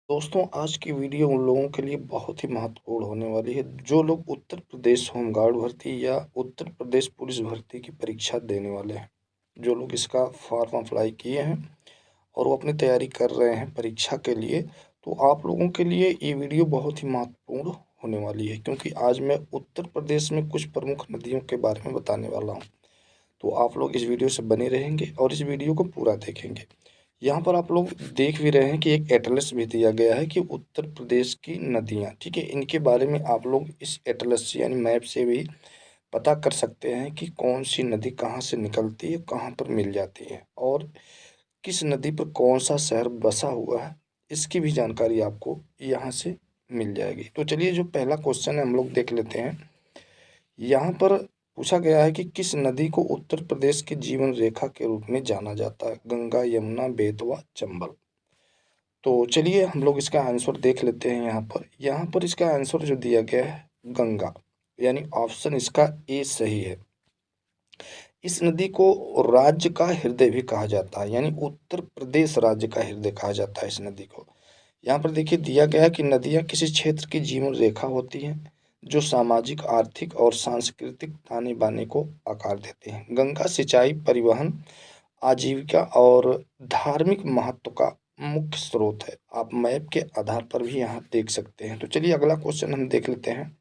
दोस्तों, आज की वीडियो उन लोगों के लिए बहुत ही महत्वपूर्ण होने वाली है, जो लोग उत्तर प्रदेश होमगार्ड भर्ती या उत्तर प्रदेश पुलिस भर्ती की परीक्षा देने वाले हैं। जो लोग इसका फॉर्म अप्लाई किए हैं और वो अपनी तैयारी कर रहे हैं परीक्षा के लिए, तो आप लोगों के लिए ये वीडियो बहुत ही महत्वपूर्ण होने वाली है, क्योंकि आज मैं उत्तर प्रदेश में कुछ प्रमुख नदियों के बारे में बताने वाला हूँ। तो आप लोग इस वीडियो से बने रहेंगे और इस वीडियो को पूरा देखेंगे। यहाँ पर आप लोग देख भी रहे हैं कि एक एटलस भी दिया गया है कि उत्तर प्रदेश की नदियाँ, ठीक है, इनके बारे में आप लोग इस एटलस से यानी मैप से भी पता कर सकते हैं कि कौन सी नदी कहाँ से निकलती है, कहाँ पर मिल जाती है और किस नदी पर कौन सा शहर बसा हुआ है, इसकी भी जानकारी आपको यहाँ से मिल जाएगी। तो चलिए, जो पहला क्वेश्चन है हम लोग देख लेते हैं। यहाँ पर पूछा गया है कि किस नदी को उत्तर प्रदेश की जीवन रेखा के रूप में जाना जाता है? गंगा, यमुना, बेतवा, चंबल। तो चलिए हम लोग इसका आंसर देख लेते हैं। यहाँ पर इसका आंसर जो दिया गया है गंगा, यानी ऑप्शन इसका ए सही है। इस नदी को राज्य का हृदय भी कहा जाता है, यानी उत्तर प्रदेश राज्य का हृदय कहा जाता है इस नदी को। यहाँ पर देखिए दिया गया है कि नदियाँ किसी क्षेत्र की जीवन रेखा होती हैं, जो सामाजिक, आर्थिक और सांस्कृतिक ताने बाने को आकार देते हैं। गंगा सिंचाई, परिवहन, आजीविका और धार्मिक महत्व का मुख्य स्रोत है। आप मैप के आधार पर भी यहाँ देख सकते हैं। तो चलिए अगला क्वेश्चन हम देख लेते हैं।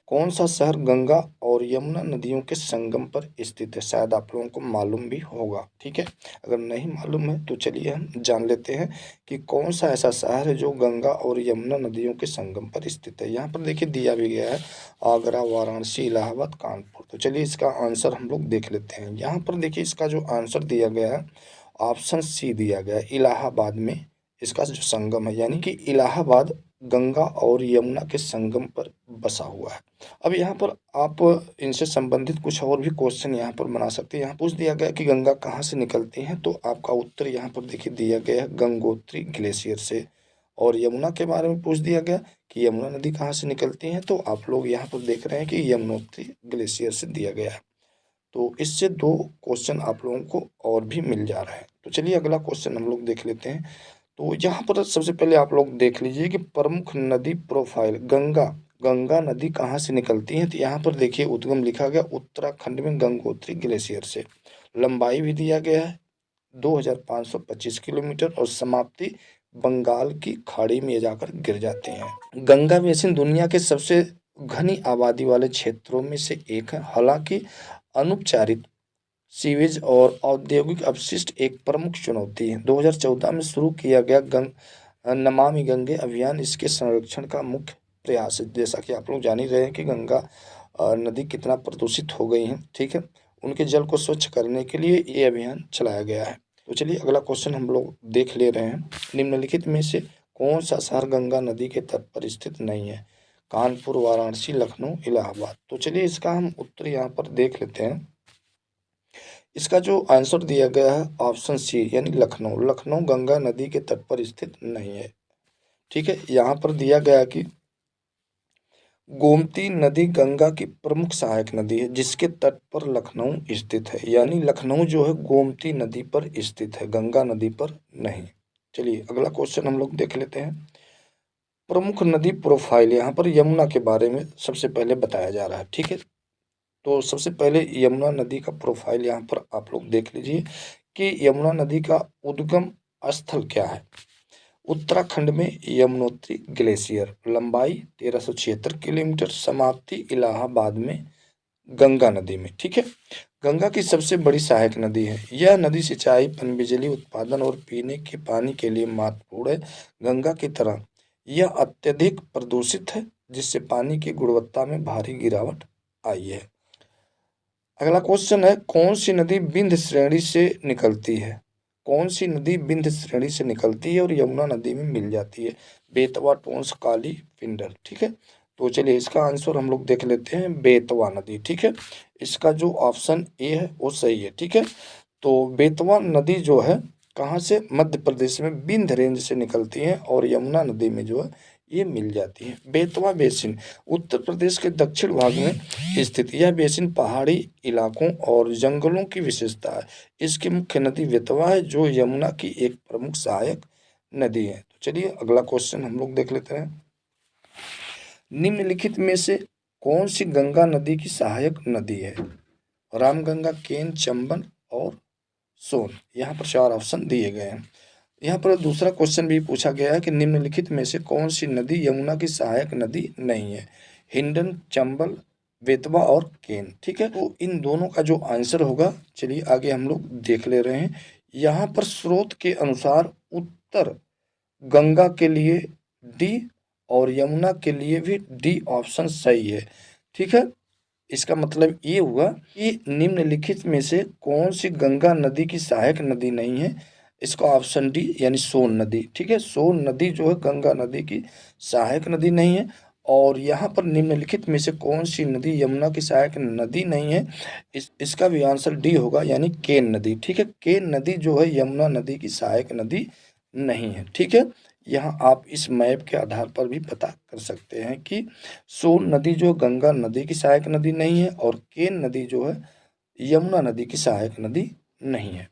कौन सा शहर गंगा और यमुना नदियों के संगम पर स्थित है? शायद आप लोगों को मालूम भी होगा, ठीक है। अगर नहीं मालूम है तो चलिए हम जान लेते हैं कि कौन सा ऐसा शहर है जो गंगा और यमुना नदियों के संगम पर स्थित है। यहाँ पर देखिए दिया भी गया है आगरा, वाराणसी, इलाहाबाद, कानपुर। तो चलिए इसका आंसर हम लोग देख लेते हैं। यहाँ पर देखिए इसका जो आंसर दिया गया है ऑप्शन सी दिया गया है, इलाहाबाद में इसका जो संगम है, यानी कि इलाहाबाद गंगा और यमुना के संगम पर बसा हुआ है। अब यहाँ पर आप इनसे संबंधित कुछ और भी क्वेश्चन यहाँ पर बना सकते हैं। यहाँ पूछ दिया गया कि गंगा कहाँ से निकलती है, तो आपका उत्तर यहाँ पर देखिए दिया गया है गंगोत्री ग्लेशियर से। और यमुना के बारे में पूछ दिया गया कि यमुना नदी कहाँ से निकलती है, तो आप लोग यहाँ पर देख रहे हैं कि यमुनोत्री ग्लेशियर से दिया गया है। तो इससे दो क्वेश्चन आप लोगों को और भी मिल जा रहे हैं। तो चलिए अगला क्वेश्चन हम लोग देख लेते हैं। तो यहाँ पर सबसे पहले आप लोग देख लीजिए कि प्रमुख नदी प्रोफाइल गंगा, गंगा नदी कहाँ से निकलती है, तो यहाँ पर देखिए उद्गम लिखा गया उत्तराखंड में गंगोत्री ग्लेशियर से। लंबाई भी दिया गया है 2525 किलोमीटर और समाप्ति बंगाल की खाड़ी में जाकर गिर जाते हैं। गंगा बेसिन दुनिया के सबसे घनी आबादी वाले क्षेत्रों में से एक है। हालांकि अनुपचारित सीवेज और औद्योगिक अपशिष्ट एक प्रमुख चुनौती है। 2014 में शुरू किया गया नमामि गंगे अभियान इसके संरक्षण का मुख्य प्रयास है। जैसा कि आप लोग जान ही रहे हैं कि गंगा नदी कितना प्रदूषित हो गई है, ठीक है। उनके जल को स्वच्छ करने के लिए ये अभियान चलाया गया है। तो चलिए अगला क्वेश्चन हम लोग देख ले रहे हैं। निम्नलिखित में से कौन सा शहर गंगा नदी के तट पर स्थित नहीं है? कानपुर, वाराणसी, लखनऊ, इलाहाबाद। तो चलिए इसका हम उत्तर यहाँ पर देख लेते हैं। इसका जो आंसर दिया गया है ऑप्शन सी, यानी लखनऊ। लखनऊ गंगा नदी के तट पर स्थित नहीं है, ठीक है। यहाँ पर दिया गया कि गोमती नदी गंगा की प्रमुख सहायक नदी है, जिसके तट पर लखनऊ स्थित है। यानी लखनऊ जो है गोमती नदी पर स्थित है, गंगा नदी पर नहीं। चलिए अगला क्वेश्चन हम लोग देख लेते हैं। प्रमुख नदी प्रोफाइल, यहाँ पर यमुना के बारे में सबसे पहले बताया जा रहा है, ठीक है। तो सबसे पहले यमुना नदी का प्रोफाइल यहाँ पर आप लोग देख लीजिए कि यमुना नदी का उद्गम स्थल क्या है। उत्तराखंड में यमुनोत्री ग्लेशियर, लंबाई 1376 किलोमीटर, समाप्ति इलाहाबाद में गंगा नदी में, ठीक है। गंगा की सबसे बड़ी सहायक नदी है। यह नदी सिंचाई, पनबिजली उत्पादन और पीने के पानी के लिए महत्वपूर्ण है। गंगा की तरह यह अत्यधिक प्रदूषित है, जिससे पानी की गुणवत्ता में भारी गिरावट आई है। अगला क्वेश्चन है, कौन सी नदी विंध्य श्रेणी से निकलती है? कौन सी नदी विंध्य श्रेणी से निकलती है और यमुना नदी में मिल जाती है? बेतवा, टोंस, काली, पिंडर, ठीक है। तो चलिए इसका आंसर हम लोग देख लेते हैं, बेतवा नदी, ठीक है। इसका जो ऑप्शन ए है वो सही है, ठीक है। तो बेतवा नदी जो है कहाँ से? मध्य प्रदेश में विंध्य रेंज से निकलती है और यमुना नदी में जो है ये मिल जाती है। बेतवा बेसिन उत्तर प्रदेश के दक्षिण भाग में स्थित यह बेसिन पहाड़ी इलाकों और जंगलों की विशेषता है। इसकी मुख्य नदी बेतवा है, जो यमुना की एक प्रमुख सहायक नदी है। तो चलिए अगला क्वेश्चन हम लोग देख लेते हैं। निम्नलिखित में से कौन सी गंगा नदी की सहायक नदी है? रामगंगा, केन, चंबल और सोन। यहाँ पर 4 ऑप्शन दिए गए हैं। यहाँ पर दूसरा क्वेश्चन भी पूछा गया है कि निम्नलिखित में से कौन सी नदी यमुना की सहायक नदी नहीं है? हिंडन, चंबल, बेतवा और केन। ठीक है, तो इन दोनों का जो आंसर होगा, चलिए आगे हम लोग देख ले रहे हैं। यहाँ पर स्रोत के अनुसार उत्तर गंगा के लिए डी और यमुना के लिए भी डी ऑप्शन सही है। ठीक है, इसका मतलब ये हुआ कि निम्नलिखित में से कौन सी गंगा नदी की सहायक नदी नहीं है? इसका ऑप्शन डी यानी सोन नदी। ठीक है, सोन नदी जो है गंगा नदी की सहायक नदी नहीं है। और यहाँ पर निम्नलिखित में से कौन सी नदी यमुना की सहायक नदी नहीं है? इसका भी आंसर डी होगा यानी केन नदी। ठीक है, केन नदी जो है यमुना नदी की सहायक नदी नहीं है। ठीक है, यहाँ आप इस मैप के आधार पर भी पता कर सकते हैं कि सोन नदी जो गंगा नदी की सहायक नदी नहीं है और केन नदी जो है यमुना नदी की सहायक नदी नहीं है।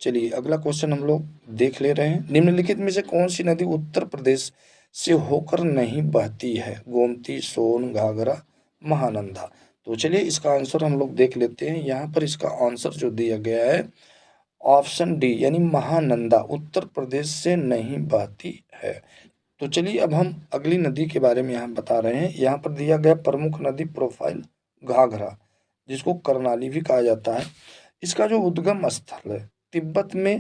चलिए अगला क्वेश्चन हम लोग देख ले रहे हैं। निम्नलिखित में से कौन सी नदी उत्तर प्रदेश से होकर नहीं बहती है? गोमती, सोन, घाघरा, महानंदा। तो चलिए इसका आंसर हम लोग देख लेते हैं। यहाँ पर इसका आंसर जो दिया गया है ऑप्शन डी यानी महानंदा उत्तर प्रदेश से नहीं बहती है। तो चलिए अब हम अगली नदी के बारे में यहाँ बता रहे हैं। यहाँ पर दिया गया प्रमुख नदी प्रोफाइल घाघरा, जिसको करनाली भी कहा जाता है। इसका जो उद्गम स्थल है तिब्बत में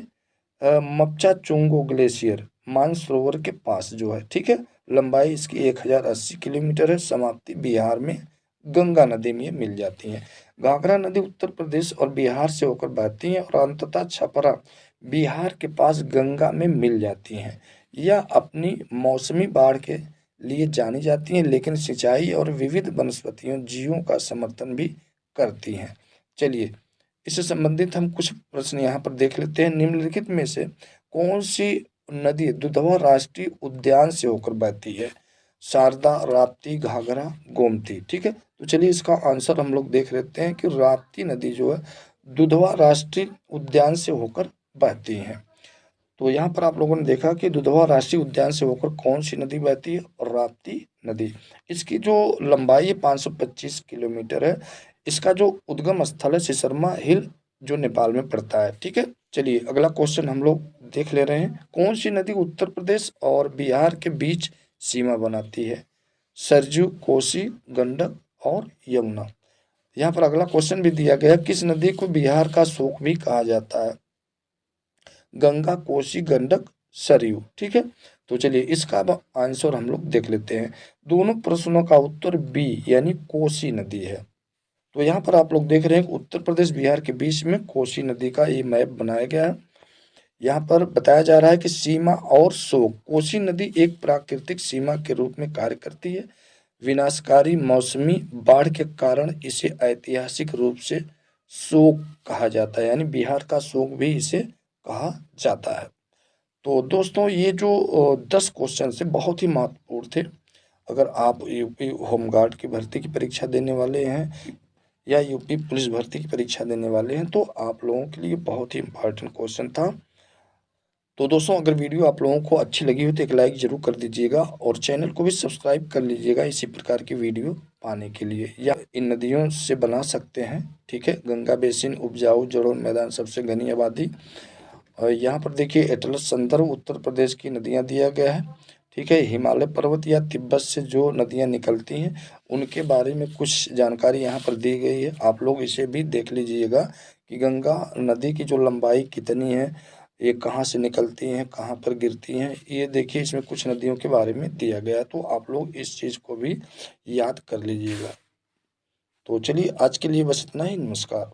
मपचा चुंगो ग्लेशियर मानसरोवर के पास जो है। ठीक है, लंबाई इसकी 1080 किलोमीटर है। समाप्ति बिहार में गंगा नदी में मिल जाती हैं। घाघरा नदी उत्तर प्रदेश और बिहार से होकर बहती हैं और अंततः छपरा बिहार के पास गंगा में मिल जाती हैं। यह अपनी मौसमी बाढ़ के लिए जानी जाती हैं, लेकिन सिंचाई और विविध वनस्पतियों जीवों का समर्थन भी करती हैं। चलिए इससे संबंधित हम कुछ प्रश्न यहाँ पर देख लेते हैं। निम्नलिखित में से कौन सी नदी दुधवा राष्ट्रीय उद्यान से होकर बहती है? शारदा, राप्ती, घाघरा, गोमती। ठीक है, तो चलिए इसका आंसर हम लोग देख लेते हैं कि राप्ती नदी जो है दुधवा राष्ट्रीय उद्यान से होकर बहती है। तो यहाँ पर आप लोगों ने देखा कि दुधवा राष्ट्रीय उद्यान से होकर कौन सी नदी बहती है? और राप्ती नदी। इसकी जो लंबाई है 525 किलोमीटर है। इसका जो उद्गम स्थल है सिसरमा हिल जो नेपाल में पड़ता है। ठीक है, चलिए अगला क्वेश्चन हम लोग देख ले रहे हैं। कौन सी नदी उत्तर प्रदेश और बिहार के बीच सीमा बनाती है? सरजू, कोसी, गंडक और यमुना। यहाँ पर अगला क्वेश्चन भी दिया गया, किस नदी को बिहार का शोक भी कहा जाता है? गंगा, कोसी, गंडक, सरयू। ठीक है, तो चलिए इसका अब आंसर हम लोग देख लेते हैं। दोनों प्रश्नों का उत्तर बी यानी कोसी नदी है। तो यहाँ पर आप लोग देख रहे हैं उत्तर प्रदेश बिहार के बीच में कोसी नदी का ये मैप बनाया गया है। यहाँ पर बताया जा रहा है कि सीमा और शोक। कोसी नदी एक प्राकृतिक सीमा के रूप में कार्य करती है। विनाशकारी मौसमी बाढ़ के कारण इसे ऐतिहासिक रूप से शोक कहा जाता है, यानी बिहार का शोक भी इसे कहा जाता है। तो दोस्तों ये जो 10 क्वेश्चन से बहुत ही महत्वपूर्ण थे। अगर आप यूपी होमगार्ड की भर्ती की परीक्षा देने वाले हैं या यूपी पुलिस भर्ती की परीक्षा देने वाले हैं तो आप लोगों के लिए बहुत ही इम्पोर्टेंट क्वेश्चन था। तो दोस्तों अगर वीडियो आप लोगों को अच्छी लगी हो तो एक लाइक ज़रूर कर दीजिएगा और चैनल को भी सब्सक्राइब कर लीजिएगा इसी प्रकार की वीडियो पाने के लिए। या इन नदियों से बना सकते हैं। ठीक है, गंगा बेसिन उपजाऊ जड़ों मैदान सबसे घनी आबादी। और यहाँ पर देखिए एटलस संदर्भ उत्तर प्रदेश की नदियाँ दिया गया है। ठीक है, हिमालय पर्वत या तिब्बत से जो नदियाँ निकलती हैं उनके बारे में कुछ जानकारी यहाँ पर दी गई है। आप लोग इसे भी देख लीजिएगा कि गंगा नदी की जो लंबाई कितनी है, ये कहाँ से निकलती हैं, कहाँ पर गिरती हैं, ये देखिए इसमें कुछ नदियों के बारे में दिया गया है। तो आप लोग इस चीज़ को भी याद कर लीजिएगा। तो चलिए आज के लिए बस इतना ही। नमस्कार।